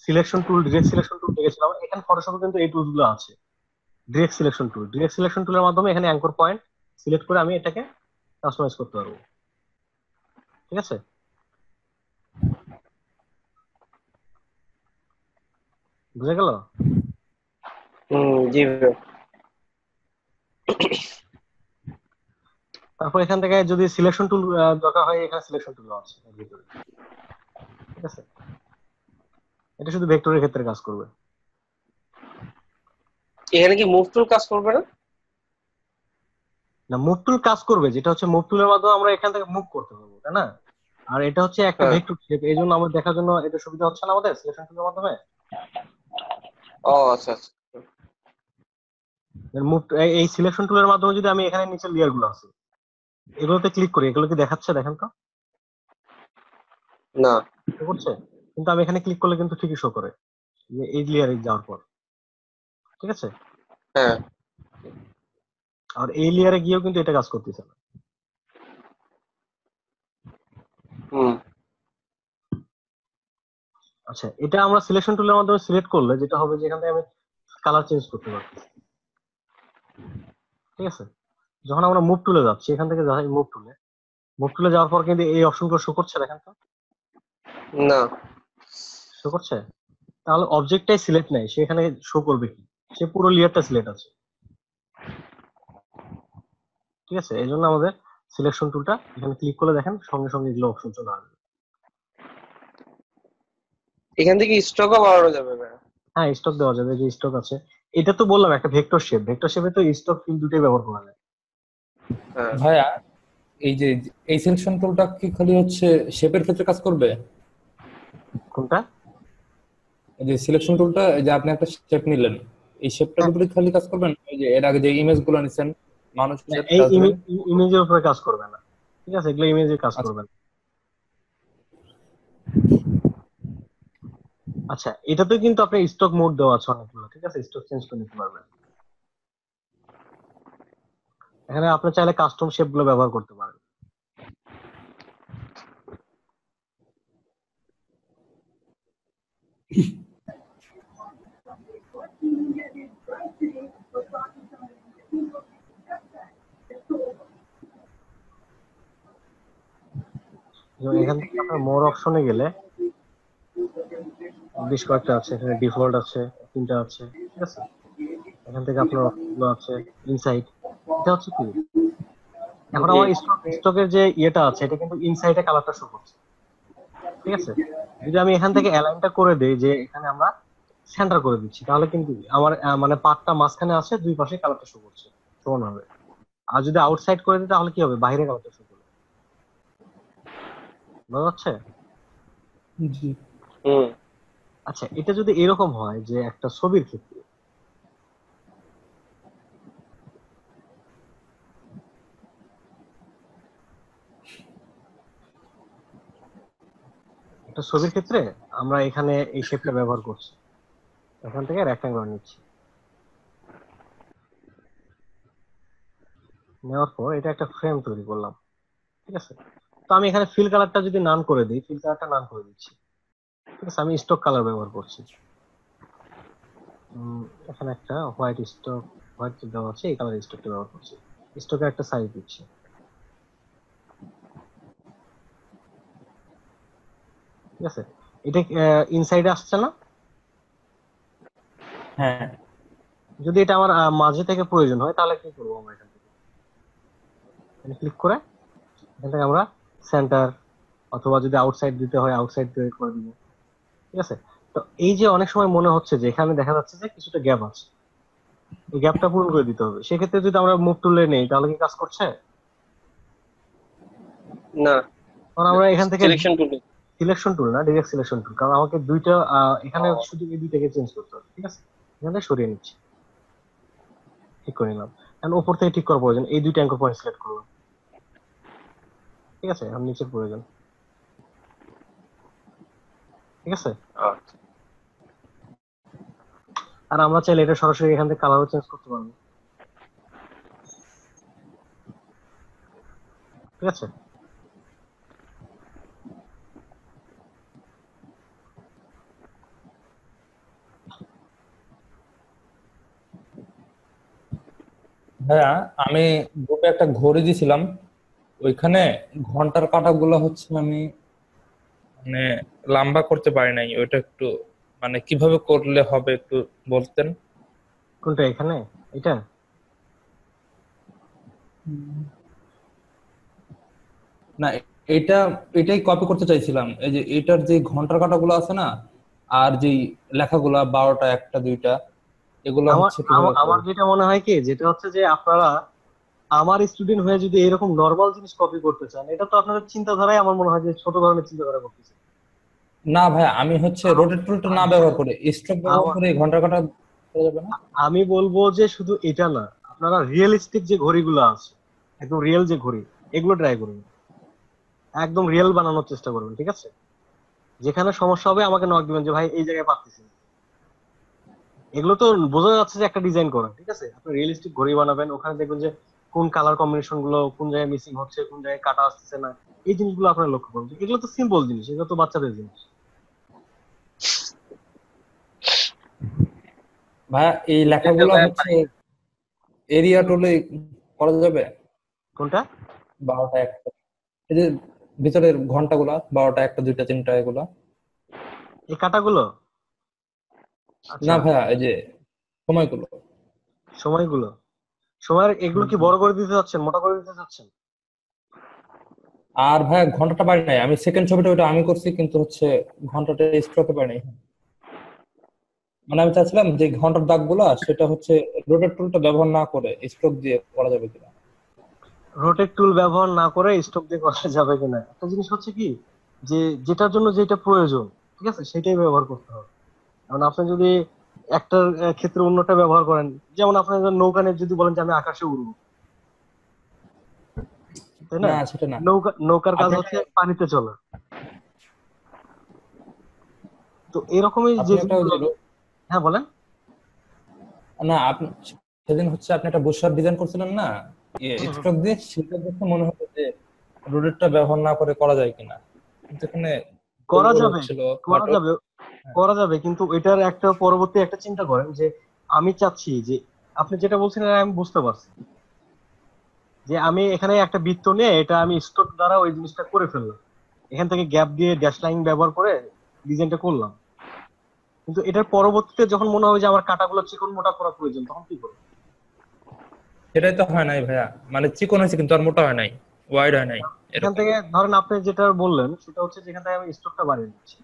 selection tool, direct selection tool দেখেছিলাম, এখানে ফটোশপে কিন্তু এই টুলস গুলো আছে। ডিরেক্ট সিলেকশন টুলের মাধ্যমে এখানে অ্যাঙ্কর পয়েন্ট সিলেক্ট করে আমি এটাকে কাস্টমাইজ করতে পারবো, ঠিক আছে। বুঝে গেল? জি ভাই। তারপর এখান থেকে যদি সিলেকশন টুল দরকার হয়, এখানে সিলেকশন টুল আছে এর ভিতরে, ঠিক আছে। এটা শুধু ভেক্টরের ক্ষেত্রে কাজ করবে। এখানে কি মুভ টুল কাজ করবে না? না, মুভ টুল কাজ করবে, যেটা হচ্ছে মুভ টুলের মাধ্যমে আমরা এখান থেকে মুভ করতে পারবো, তাই না। আর এটা হচ্ছে একটা হ্যাঁ। ভেক্টর শেপ, এই জন্য আমাদের দেখার জন্য এটা সুবিধা হচ্ছে না আমাদের সিলেকশন টুলের মাধ্যমে। ও আচ্ছা আচ্ছা। মুভ, এই সিলেকশন টুলের মাধ্যমে যদি আমি এখানে নিচে লেয়ার গুলো আছে এগুলোতে ক্লিক করি, এগুলো কি দেখাচ্ছে, দেখেন তো, না। শো করছে। কিন্তু আমি এখানে ক্লিক করলে কিন্তু ঠিকই শো করে যে এই লেয়ারে যাওয়ার পর, ঠিক আছে। হ্যাঁ। আর এই লেয়ারে গিয়েও কিন্তু এটা কাজ করতেছে না। আচ্ছা, এটা আমরা সিলেকশন টুলের মাধ্যমে সিলেক্ট করলে যেটা হবে যে এখান থেকে আমি কালার চেঞ্জ করতে পারবো, ঠিক আছে। যখন আমরা মুভ টুলে যাচ্ছি, এখান থেকে যাই মুভ টুলে যাওয়ার পর কিন্তু এই অপশনগুলো শো করছে, দেখেন তো, না। শো করছে। তাহলে অবজেক্টটাই সিলেক্ট নাই, সে এখানে শো করবে কি, সে পুরো লেয়ারটা সিলেক্ট আছে, ঠিক আছে। এই জন্য আমাদের সিলেকশন টুলটা এখানে ক্লিক করলে দেখেন সঙ্গে সঙ্গে এগুলো অপশন চলে আসবে। এখান থেকে স্টকও বাড়ানো যাবে ভাই? হ্যাঁ, স্টক দেওয়া যাবে, যে স্টক আছে। এটা তো বললাম একটা ভেক্টর শেপে তো স্টক ফিল দুটোই ব্যবহার করা যায়। হ্যাঁ। ভাইয়া, এই যে এই সিলেকশন টুলটা কি খালি হচ্ছে শেপের ক্ষেত্রে কাজ করবে? কোনটা? এই যে সিলেকশন টুলটা, এই যে আপনি একটা শেপ নিলেন, এই শেপটার উপরে খালি কাজ করবেন? এই যে এর আগে যে ইমেজ গুলো নিছেন মানুষের এই রাজধানী। ইমেজের উপরে কাজ করবে না, ঠিক আছে, এগুলো ইমেজে কাজ আচ্ছা করবে না। আচ্ছা, এটাতে কিন্তু আপনার স্টক মোড দেওয়া আছে অনেকগুলো, ঠিক আছে, স্টক চেঞ্জ করে নিতে পারবেন। এখানে আপনি চাইলে কাস্টম শেপ গুলো ব্যবহার করতে পারেন। যেমন এখান থেকে আপনার মোর অপশনে গেলে বেশ কয়েকটা আছে, এখানে ডিফল্ট আছে, 3টা আছে, ঠিক আছে। এখান থেকে আপনার অপশনগুলো আছে, ইনসাইট, এটা হচ্ছে কি, এখন জি। আমার স্টকের যে ইয়েটা আছে এটা কিন্তু ইনসাইডে কালারটা শো করছে, ঠিক আছে। যদি আমি এখান থেকে অ্যালাইনটা করে দেই যে এখানে আমরা সেন্টার করে দিচ্ছি, তাহলে কিন্তু আমার মানে পার্টটা মাঝখানে আছে, দুই পাশে কালারটা শো করছে সমান হবে। আর যদি আউটসাইড করে দিই তাহলে কি হবে, বাইরে কালারটা শো করবে। বোঝা যাচ্ছে? জি। হুম। আচ্ছা, এটা যদি এরকম হয় যে একটা ছবির ক্ষেত্রে, একটা ছবির ক্ষেত্রে আমরা এখানে এই শেপটা ব্যবহার করছি, এখান থেকে রেক্টাঙ্গুলার নিচ্ছি, নেওয়ার পর এটা একটা ফ্রেম তৈরি করলাম, ঠিক আছে। তো আমি এখানে ফিল কালারটা যদি নান করে দিই, ফিল কালারটা নান করে দিচ্ছি, ঠিক আছে। আমি স্টক কালার ব্যবহার করছি, এখানে একটা হোয়াইট দেওয়া আছে, এই কালার স্টকটা ব্যবহার করছি, স্টকের একটা সাইজ দিচ্ছি, ঠিক আছে। এটা ইনসাইডে আসছে না? হ্যাঁ যদি এটা আমার মাঝে থেকে প্রয়োজন হয় তাহলে কি করবো, আমরা এখান থেকে ক্লিক করে এখান থেকে আমরা সেন্টার, অথবা যদি আউটসাইড দিতে হয় আউটসাইড তৈরি করে দিব, ঠিক আছে। তো এই যে অনেক সময় মনে হচ্ছে যে এখানে দেখা যাচ্ছে যে কিছুটা গ্যাপ আছে, এই গ্যাপটা পূরণ করে দিতে হবে। সেক্ষেত্রে যদি আমরা মুভ টুলে নেই তাহলে কি কাজ করছে? না, কারণ আমরা এখান থেকে সিলেকশন টুল। সিলেকশন টুল না, ডিরেক্ট সিলেকশন টুল, কারণ আমাকে দুইটা এখানে শুধু এই দুইটাকে চেঞ্জ করতে হবে, ঠিক আছে। এখান থেকে সরিয়ে নিচ্ছি, ঠিক করে নিলাম। এখন উপর থেকে ঠিক করার প্রয়োজন, এই দুইটা অ্যাঙ্কর পয়েন্ট সিলেক্ট করলাম, ঠিক আছে। এখন নিচের প্রয়োজন, ঠিক আছে। আচ্ছা। আর আমরা চাইলে এটা সরাসরি এখান থেকে কালারও চেঞ্জ করতে পারবো, ঠিক আছে। ভাইয়া, আমি গ্রুপে একটা ঘড়ি দিছিলাম, ওইখানে ঘন্টার কাঁটাগুলো হচ্ছে আমি মানে লম্বা করতে পারি নাই। ওইটা একটু মানে কিভাবে করলে হবে একটু বলতেন? কোনটা, এখানে এটা? না, এটা এটাই কপি করতে চাইছিলাম। এই যে এটার যে ঘন্টার কাঁটাগুলো আছে না, আর যে লেখাগুলা 12টা 1টা 2টা, এগুলো আমার হচ্ছে কিভাবে আমার করবো? যেটা মনে হয় কি, যেটা হচ্ছে যে আপনারা আমার স্টুডেন্ট হয়ে যদি এরকম নর্মাল জিনিস কপি করতে চান, এটা তো আপনাদের চিন্তাধারায় আমার মনে হয় যে ছোট ধরনের চিন্তাধারা করতেছে। না ভাই, আমি হচ্ছে রোটেট টুলটা না ব্যবহার করে স্ট্রোক ব্যবহার আমার করে ঘন্টার কাঁটা করা যাবে না? আমি বলবো যে শুধু এটা না, আপনারা রিয়েলিস্টিক যে ঘড়িগুলো আছে, একদম রিয়েল যে ঘড়ি, এগুলো ট্রাই করুন, একদম রিয়েল বানানোর চেষ্টা করবেন, ঠিক আছে। যেখানে সমস্যা হবে আমাকে নক দিবেন যে ভাই এই জায়গায় পাচ্ছি না। এগুলো তো বোঝা যাচ্ছে যে একটা ডিজাইন করা, ঠিক আছে। আপনি রিয়েলিস্টিক ঘড়ি বানাবেন, ওখানে দেখবেন যে কোন কালার কম্বিনেশন গুলো কোন জায়গায় মিসিং হচ্ছে, কোন জায়গায় কাটা আসছে না, এই জিনিসগুলো আপনারা লক্ষ্য করুন। এগুলো তো সিম্পল জিনিস, এগুলো তো বাচ্চাদের জিনিস। ভাইয়া, এই লেখাগুলো হচ্ছে এরিয়া টুলে করা যাবে? কোনটা? 12টা 1টা, এই যে ভিতরের ঘন্টাগুলা 12টা 1টা 2টা 3টা এগুলা। এই কাটাগুলো? না আচ্ছা, ভাইয়া, এই যে সময়গুলো। সময়গুলো, সময়ের এগুলো কি বড় করে দিতে চাচ্ছেন, মোটা করে দিতে চাচ্ছেন? আর ভাইয়া, ঘন্টাটা পারি নাই আমি। সেকেন্ড ছবিটা ওটা আমি করছি, কিন্তু হচ্ছে ঘন্টাটা স্ট্রোকে পারি নাই। মানে আমি চাচ্ছিলাম যে ঘন্টার দাগগুলা সেটা হচ্ছে রোটেট টুলটা ব্যবহার না করে স্ট্রোক দিয়ে করা যাবে কিনা। রোটেট টুল ব্যবহার না করে স্টক দিয়ে করা যাবে কিনা, একটা জিনিস হচ্ছে কি, যে যেটার জন্য যেটা প্রয়োজন, ঠিক আছে, সেটাই ব্যবহার করতে হবে। কারণ আপনি যদি একটার ক্ষেত্রে অন্যটা ব্যবহার করেন। যেমন আপনার নৌকা নিয়ে যদি বলেন যে আমি আকাশে উড়বো, তাই না? না সেটা না, নৌকার কাজ আপনি হচ্ছে পানিতে চলা। তো এরকমই যে আপনি একটা ওই জিনিসগুলো, যে হ্যাঁ বলেন। না আপনি সেদিন হচ্ছে আপনি একটা বুশার ডিজাইন করছিলেন না স্ট্রোক দিয়ে, সেটা দেখে মনে হলো যে রোডেরটা ব্যবহার না করে করা যায় কিনা, কিন্তু এখানে গোল করা গোল যাবে, হচ্ছিল করা কাটক। যাবে, করা যাবে, কিন্তু এটার একটা পরবর্তী একটা চিন্তা করেন যে আমি চাচ্ছি যে আপনি যেটা বলছেন এটা আমি বুঝতে পারছি, যে আমি এখানে একটা বৃত্ত নিয়ে এটা আমি স্ট্রোক দ্বারা ওই জিনিসটা করে ফেললাম, এখান থেকে গ্যাপ দিয়ে ড্যাশ লাইন ব্যবহার করে ডিজাইনটা করলাম, কিন্তু এটার পরবর্তীতে যখন মনে হবে যে আমার কাটাগুলো চিকন মোটা করা প্রয়োজন, তখন কি করবো? সেটাই তো হয় নাই ভাইয়া, মানে চিকন হয়েছে কিন্তু আর মোটা হয় নাই, ওয়াইড হয় নাই এখান এরকম। থেকে ধরেন আপনি যেটা বললেন সেটা হচ্ছে যেখান থেকে আমি স্ট্রোকটা বাড়িয়ে নিচ্ছি,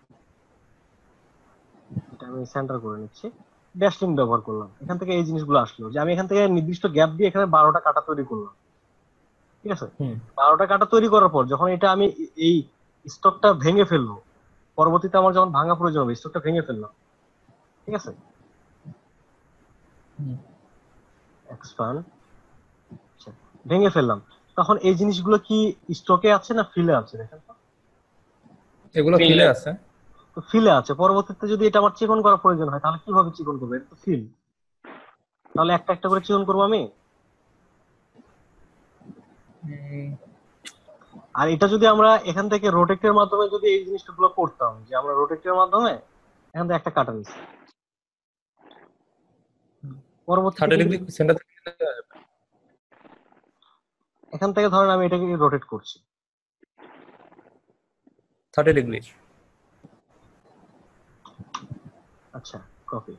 এটা আমি সেন্টার করে নিচ্ছি, ড্যাশ লাইন ব্যবহার করলাম, এখান থেকে এই জিনিসগুলো আসলো যে আমি এখান থেকে নির্দিষ্ট গ্যাপ দিয়ে এখানে 12টা কাটা তৈরি করলাম, ঠিক আছে? 12টা কাটা তৈরি করার পর যখন এটা আমি এই স্টকটা ভেঙে ফেলবো, পরবর্তীতে আমার যখন ভাঙা প্রয়োজন হবে স্টকটা ভেঙে ফেললাম, ঠিক আছে? এক্সপান্ড, আচ্ছা, ভেঙে ফেললাম, তখন এই জিনিসগুলো কি স্টকে আছে না ফিলে আছে? দেখেন তো। এগুলো ফিলে আছে। তো ফিলে আছে, পরবর্তীতে যদি এটা আমার চিকন করা প্রয়োজন হয় তাহলে কিভাবে চিকন করবো? এটা তো ফিল, তাহলে একটা একটা করে চিকন করবো আমি। আর এটা যদি আমরা এখান থেকে রোটেক্টের মাধ্যমে যদি এই জিনিসগুলো করতাম, যে আমরা রোটেক্টের মাধ্যমে এখান থেকে একটা কাটা নিচ্ছি, পরবর্তীতে 30 কিন্তু ডিগ্রি সেন্টার থেকে এখান থেকে ধরেন আমি এটাকে রোটেট করছি 30 ডিগ্রি। আচ্ছা, কপি,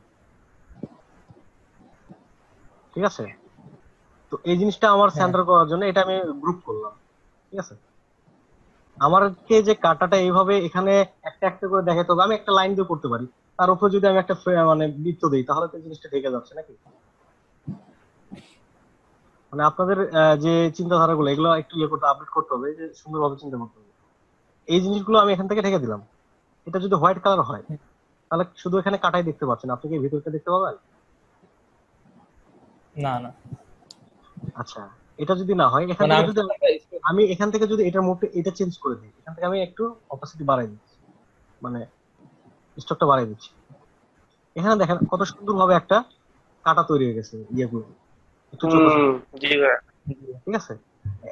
ঠিক আছে? তো এই জিনিসটা আমার হ্যাঁ সেন্টার করার জন্য এটা আমি গ্রুপ করলাম, ঠিক আছে? আমারকে যে কাটাটা এইভাবে এখানে একটা একটা করে দেখাতে হবে, আমি একটা লাইন দিয়ে করতে পারি, তার উপর যদি আমি একটা মানে বৃত্ত দিই তাহলে তো জিনিসটা ঢেকে যাচ্ছে নাকি? মানে আপনাদের যে চিন্তাধারাগুলো এগুলো একটু ইয়ে করতে, আপডেট করতে হবে, যে সুন্দরভাবে চিন্তা করতে হবে। এই জিনিসগুলো আমি এখান থেকে ঢেকে দিলাম, এটা যদি হোয়াইট কালার হয় তাহলে শুধু এখানে কাটাই দেখতে পাচ্ছেন, আপনি কি ভিতরটা দেখতে পাবেন? না না, আচ্ছা, এটা যদি না হয় এখান মানে থেকে আমি যদি আমি এখান থেকে যদি এটার মোডটা এটা চেঞ্জ করে দিই, এখান থেকে আমি একটু অপাসিটি বাড়াই দিচ্ছি, মানে স্টকটা বাড়াই দিচ্ছি, এখানে দেখেন কত সুন্দরভাবে একটা কাটা তৈরি হয়ে গেছে ইয়েগুলো একটু ছোট ছোট, জি ভাই। ঠিক আছে?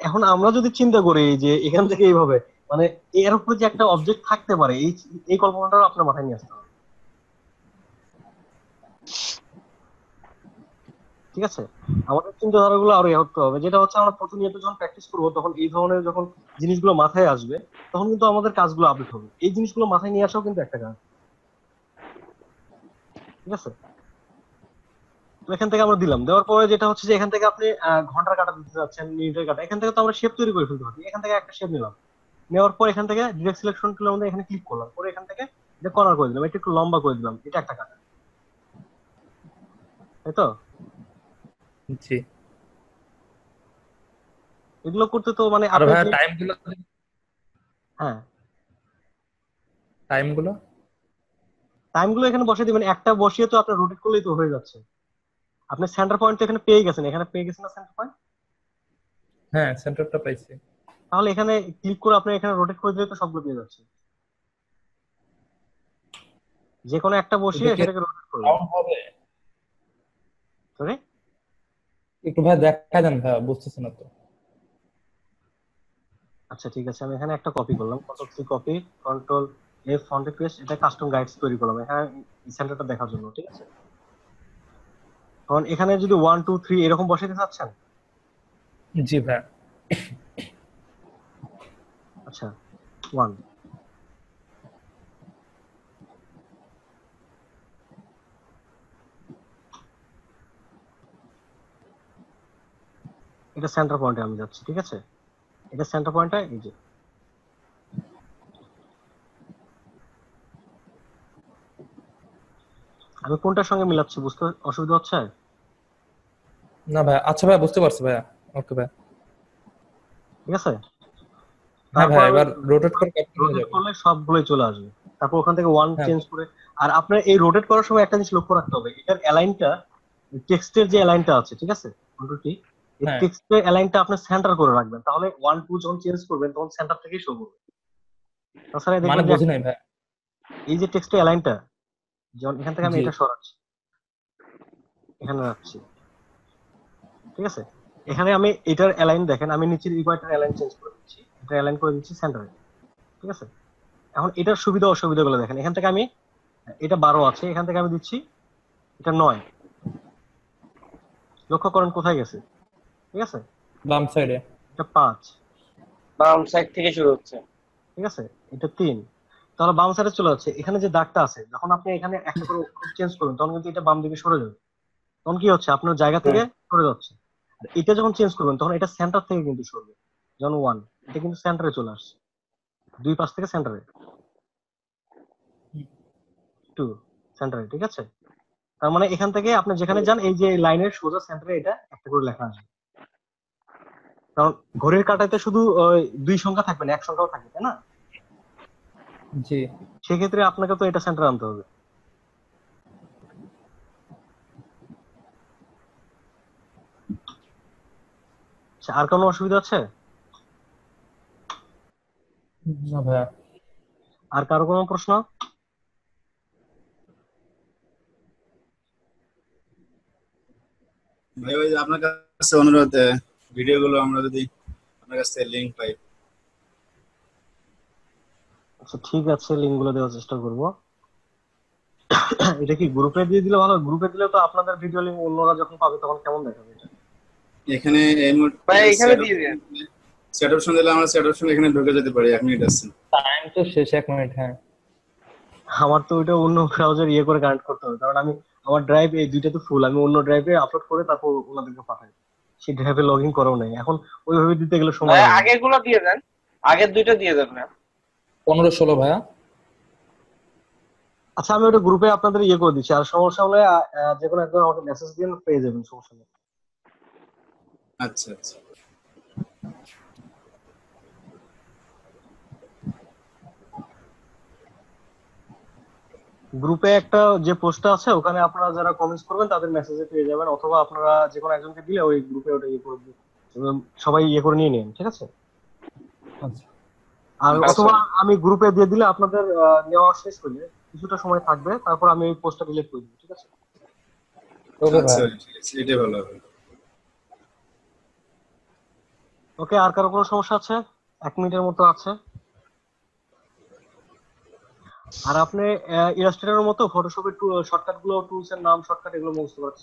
এখন আমরা যদি চিন্তা করি যে এখান থেকে এইভাবে মানে এর উপরে যে একটা অবজেক্ট থাকতে পারে, এই এই কল্পনাটাও আপনার মাথায় নিয়ে আসতে হবে, ঠিক আছে? আমাদের চিন্তাধারা গুলো আরো করতে হবে, যেটা হচ্ছে আমরা প্রতিনিয়ত যখন প্র্যাকটিস করবো তখন এই ধরনের যখন জিনিসগুলো মাথায় আসবে তখন কিন্তু আমাদের কাজগুলো আপডেট হবে। এই জিনিসগুলো মাথায় নিয়ে আসাও কিন্তু একটা কাজ, ঠিক আছে? তো এখান থেকে আমরা দিলাম, দেওয়ার পরে যেটা হচ্ছে যে এখান থেকে আপনি ঘন্টার কাটা দিতে যাচ্ছেন, মিনিটের কাটা, এখান থেকে তো আমরা শেপ তৈরি করে ফেলতে পারি। এখান থেকে একটা শেপ নিলাম, নেওয়ার পর এখান থেকে ডিরেক্ট সিলেকশন টুলের মধ্যে এখানে ক্লিক করলাম, করে এখান থেকে এটা কর্নার করে দিলাম, এটা একটু লম্বা করে দিলাম, এটা একটা কাটা, তাই তো? জি। এগুলো করতে তো মানে আর আপনি ভাইয়া যে টাইমগুলো, হ্যাঁ টাইমগুলো টাইমগুলো এখানে বসিয়ে দিবেন, একটা বসিয়ে তো আপনার রোটেট করলেই তো হয়ে যাচ্ছে। আপনি সেন্টার পয়েন্ট তো এখানে পেয়ে গেছেন, এখানে পেয়ে গেছেন না সেন্টার পয়েন্ট? হ্যাঁ সেন্টারটা পাইছি। তাহলে এখানে ক্লিক করে আপনি এখানে রোটেট করে দিলে তো সবগুলো পেয়ে যাচ্ছে, যে কোনো একটা এটা বসিয়ে কি সেটাকে রোটেট করবেন। রাউন্ড হবে? সরি, একটু ভাই দেখা দেন ভাইয়া, বুঝতেছি না তো। আচ্ছা ঠিক আছে, আমি এখানে একটা কপি করলাম, control C copy, control F ফন্টে পেস্ট, এটা কাস্টম গাইডস তৈরি করলাম এখানে সেন্টারটা দেখার জন্য, ঠিক আছে? কারণ এখানে যদি 1 2 3 এরকম বসাইতে চাচ্ছেন, জি ভাইয়া। আচ্ছা 1, এটা সেন্টার পয়েন্টে আমি যাচ্ছি, ঠিক আছে? এটা সেন্টার পয়েন্টটা এই যে, আমি কোনটার সঙ্গে মিলাচ্ছি বুঝতে অসুবিধা হচ্ছে? না ভাইয়া, আচ্ছা ভাইয়া বুঝতে পারছি ভাইয়া। ওকে ভাইয়া। ঠিক আছে, হ্যাঁ তারপর ভাইয়া, আমি এবার রোটেট করে ক্যাপচার হয়ে রোটেট যাবে। করলে সবগুলোই চলে আসবে। তারপর ওখান থেকে ওয়ান হ্যাঁ চেঞ্জ করে। আর আপনার এই রোটেট করার সময় একটা জিনিস লক্ষ্য রাখতে হবে, এটার অ্যালাইনটা, টেক্সটের যে অ্যালাইনটা আছে, ঠিক আছে, কন্ট্রোলটি এই হ্যাঁ টেক্সটের অ্যালাইনটা আপনি সেন্টার করে রাখবেন, তাহলে 1 2 যখন চেঞ্জ করবেন তখন সেন্টার থেকেই শো করবে। তাছাড়া মানে দেখবেন যে বুঝি নাই ভাই। এই যে টেক্সটের অ্যালাইনটা, যেমন এখান থেকে আমি জি এটা সরাচ্ছি, এখানে রাখছি, ঠিক আছে, এখানে আমি এটার অ্যালাইন দেখেন, আমি নিচের ইকুয়েটর অ্যালাইন চেঞ্জ করে দিচ্ছি, এটা অ্যালাইন করে দিচ্ছি সেন্টারে, ঠিক আছে। এখন এটার সুবিধা অসুবিধাগুলো দেখেন, এখান থেকে আমি এটা 12 আছে, এখান থেকে আমি দিচ্ছি এটা 9, লক্ষ্য করেন কোথায় গেছে, ঠিক আছে, বাম সাইডে। এটা 5, বাম সাইড থেকে শুরু হচ্ছে। ঠিক আছে, এটা 3, তাহলে বাম সাইডে চলে যাচ্ছে। এখানে যে দাগটা আছে, যখন আপনি এখানে একটা করে অক্ষর চেঞ্জ করবেন তখন কিন্তু এটা বাম দিকে সরে যাবে, তখন কি হচ্ছে আপনার জায়গা থেকে সরে যাচ্ছে। আর এটা যখন চেঞ্জ করবেন তখন এটা সেন্টার থেকে কিন্তু সরবে, যেমন 1 এটা কিন্তু সেন্টারে চলে আসছে, 2 পাশ থেকে সেন্টারে, 2 সেন্টারে, ঠিক আছে। তার মানে এখান থেকে আপনি যেখানে যান এই যে লাইনের সোজা সেন্টারে এটা একটা করে লেখা আসবে, কারণ ঘড়ির কাঁটাতে শুধু 2 সংখ্যা থাকবে না, 1 সংখ্যাও থাকবে, তাই না? জি সেক্ষেত্রে আপনাকে তো এটা সেন্টারে আনতে হবে। আচ্ছা, আর কোনো অসুবিধা আছে? না ভাইয়া। আর কারো কোনো প্রশ্ন? ভাই ওই যে আপনার কাছে অনুরোধ, ভিডিওগুলো আমরা যদি আপনার কাছ থেকে লিংক পাই। আচ্ছা ঠিক আছে, লিঙ্ক গুলো দেওয়ার চেষ্টা করব। এটা কি গ্রুপে দিয়ে দিলে ভালো? গ্রুপে দিলে তো আপনাদের ভিডিও লিঙ্ক অন্যরা যখন পাবে তখন কেমন দেখাবে এটা? এখানে এই ভাই মুহূর্তে এখানে দিয়ে দেন। সেট অপশন দিলে আমরা সেট অপশন এখানে ঢুকে যেতে পারি। 1 মিনিট আছে। টাইম তো শেষ, 1 মিনিট। হ্যাঁ আমার তো ওইটা অন্য ব্রাউজার ইয়ে করে কানেক্ট করতে হবে, কারণ আমি আমার ড্রাইভ এই দুইটা তো ফুল, আমি অন্য ড্রাইভে আপলোড করে তারপর ওনাদেরকে পাঠাই, সেই ড্রাইভে লগ ইন করাও নাই এখন, ওইভাবে দিতে গেলে সময় ভাই লাগে। আগের গুলো দিয়ে দেন, আগের দুইটা দিয়ে দেন না। 15 16 ভাইয়া। আচ্ছা আমি ওটা গ্রুপে আপনাদের ইয়ে করে দিচ্ছি, আর সমস্যা হলে যে কোনো একজন আমাকে মেসেজ দিয়ে পেয়ে যাবেন, সমস্যা নেই। আচ্ছা আচ্ছা। গ্রুপে একটা যে পোস্টটা আছে ওখানে আপনারা যারা কমেন্টস করবেন তাদের মেসেজে পেয়ে যাবেন, অথবা আপনারা যে কোনো একজনকে দিলে ওই গ্রুপে ওটা ইয়ে করে দিন, সবাই ইয়ে করে নিয়ে নেন, ঠিক আছে। আচ্ছা আর আচ্ছা। অথবা আমি গ্রুপে দিয়ে দিলে আপনাদের নেওয়া শেষ হলে কিছুটা সময় থাকবে, তারপর আমি ওই পোস্টটা ডিলিট করে দিই, ঠিক আছে। ওকে আচ্ছা ভাইয়া। ঠিক আছে, এটাই ভালো হবে। ওকে, আর কারো কোনো সমস্যা আছে? 1 মিনিটের মতো আছে। আর আপনি ইলাস্ট্রেটরের মতো ফটোশপের শর্টকাট গুলো, টুলস এর নাম, শর্টকাট এগুলো মুখস্থ করার